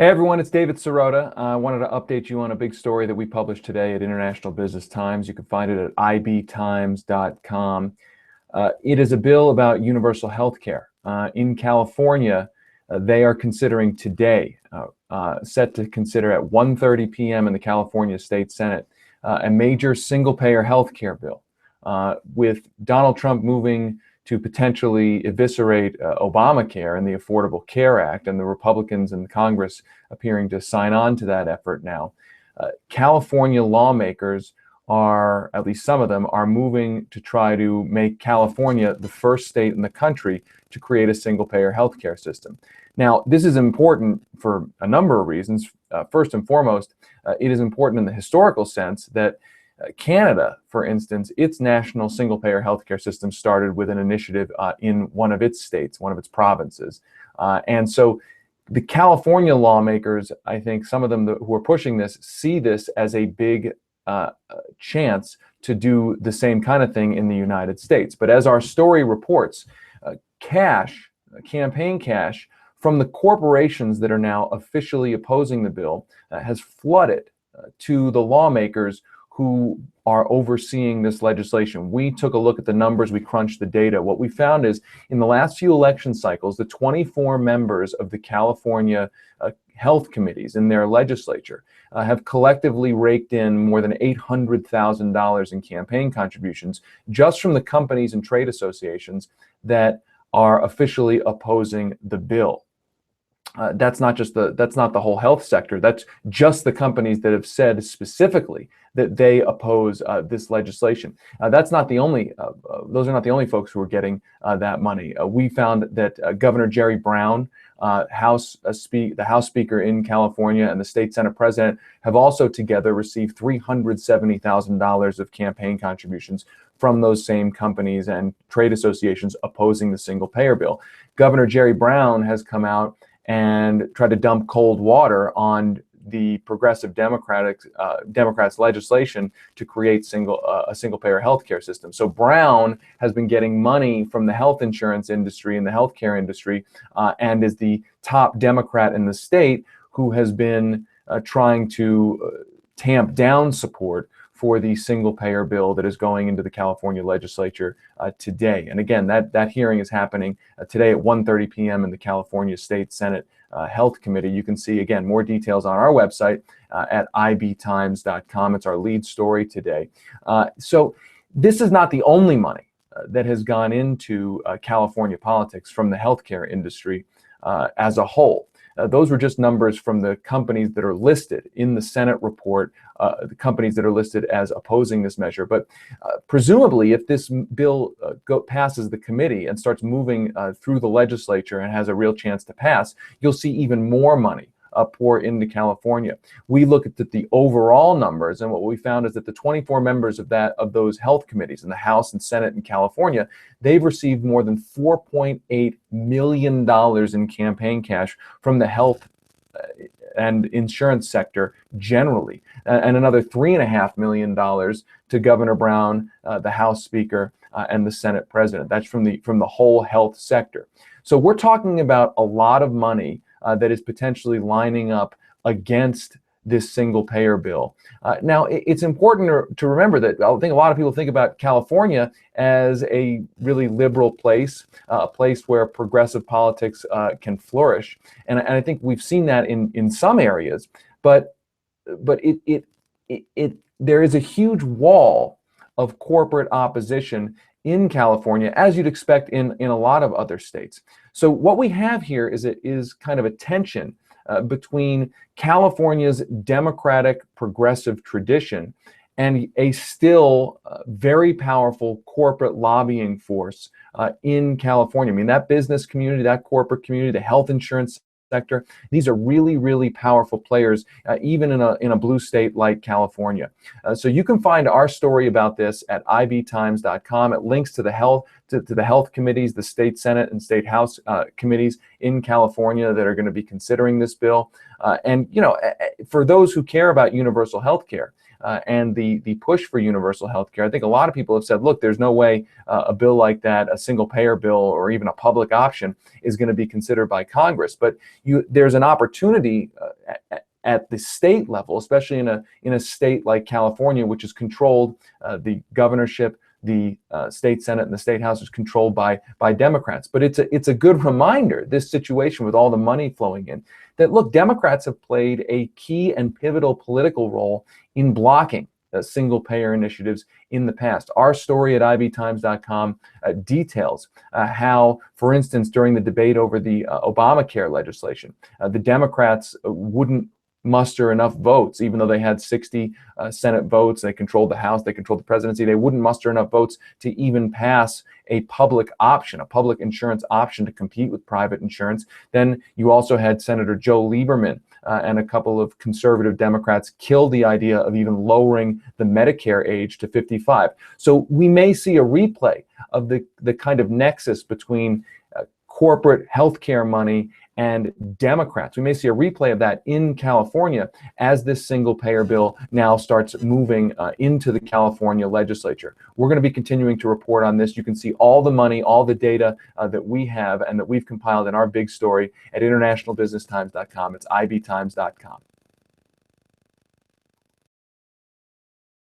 Hey everyone, it's David Sirota. I wanted to update you on a big story that we published today at International Business Times. You can find it at ibtimes.com. It is a bill about universal health care. In California, they are considering today, set to consider at 1:30 p.m. in the California State Senate, a major single-payer health care bill, with Donald Trump moving to potentially eviscerate Obamacare and the Affordable Care Act, and the Republicans in Congress appearing to sign on to that effort now. California lawmakers are, at least some of them, are moving to try to make California the first state in the country to create a single-payer healthcare system. Now, this is important for a number of reasons. First and foremost, it is important in the historical sense that Canada, for instance, its national single-payer healthcare system started with an initiative in one of its states, one of its provinces. And so the California lawmakers, I think some of them who are pushing this, see this as a big chance to do the same kind of thing in the United States. But as our story reports, campaign cash from the corporations that are now officially opposing the bill has flooded to the lawmakers who are overseeing this legislation. We took a look at the numbers, we crunched the data. What we found is in the last few election cycles, the 24 members of the California health committees in their legislature have collectively raked in more than $800,000 in campaign contributions just from the companies and trade associations that are officially opposing the bill. That's not the whole health sector. That's just the companies that have said specifically that they oppose this legislation. That's not the only; those are not the only folks who are getting that money. We found that Governor Jerry Brown, the House Speaker in California, and the state Senate President have also together received $370,000 of campaign contributions from those same companies and trade associations opposing the single-payer bill. Governor Jerry Brown has come out and tried to dump cold water on the progressive Democrats' legislation to create a single-payer healthcare system. So Brown has been getting money from the health insurance industry and the healthcare industry, and is the top Democrat in the state who has been trying to tamp down support for the single-payer bill that is going into the California legislature today. And again, that hearing is happening today at 1:30 p.m. in the California State Senate Health Committee. You can see, again, more details on our website at ibtimes.com. It's our lead story today. So this is not the only money that has gone into California politics from the healthcare industry as a whole. Those were just numbers from the companies that are listed in the Senate report, the companies that are listed as opposing this measure. But presumably, if this bill passes the committee and starts moving through the legislature and has a real chance to pass, you'll see even more money pour into California. We look at the overall numbers, and what we found is that the 24 members of those health committees in the House and Senate in California, they've received more than $4.8 million in campaign cash from the health and insurance sector generally, and another $3.5 million to Governor Brown, the House Speaker, and the Senate President. That's from the whole health sector. So we're talking about a lot of money that is potentially lining up against this single-payer bill. Now, it's important to remember that I think a lot of people think about California as a really liberal place, a place where progressive politics can flourish, and I think we've seen that in some areas. But there is a huge wall of corporate opposition in California, as you'd expect in a lot of other states. So what we have here is kind of a tension between California's democratic progressive tradition and a still very powerful corporate lobbying force in California. I mean, that business community, that corporate community, the health insurance sector, these are really, really powerful players, even in a blue state like California. So you can find our story about this at ibtimes.com. It links to the health committees, the state Senate and state House committees in California that are going to be considering this bill. And for those who care about universal health care, and the push for universal health care, I think a lot of people have said, look, there's no way a bill like that, a single payer bill or even a public option, is going to be considered by Congress. But there's an opportunity at the state level, especially in a state like California, which is controlled, the governorship, the state Senate, and the state House is controlled by Democrats. But it's a good reminder, this situation with all the money flowing in, that look, Democrats have played a key and pivotal political role in blocking single-payer initiatives in the past. Our story at ibtimes.com details how, for instance, during the debate over the Obamacare legislation, the Democrats wouldn't muster enough votes, even though they had 60 Senate votes, they controlled the House, they controlled the presidency, they wouldn't muster enough votes to even pass a public option, a public insurance option to compete with private insurance. Then you also had Senator Joe Lieberman and a couple of conservative Democrats kill the idea of even lowering the Medicare age to 55. So we may see a replay of the kind of nexus between corporate healthcare money and Democrats. We may see a replay of that in California as this single payer bill now starts moving into the California legislature. We're going to be continuing to report on this. You can see all the money, all the data that we have and that we've compiled in our big story at internationalbusinesstimes.com. It's ibtimes.com.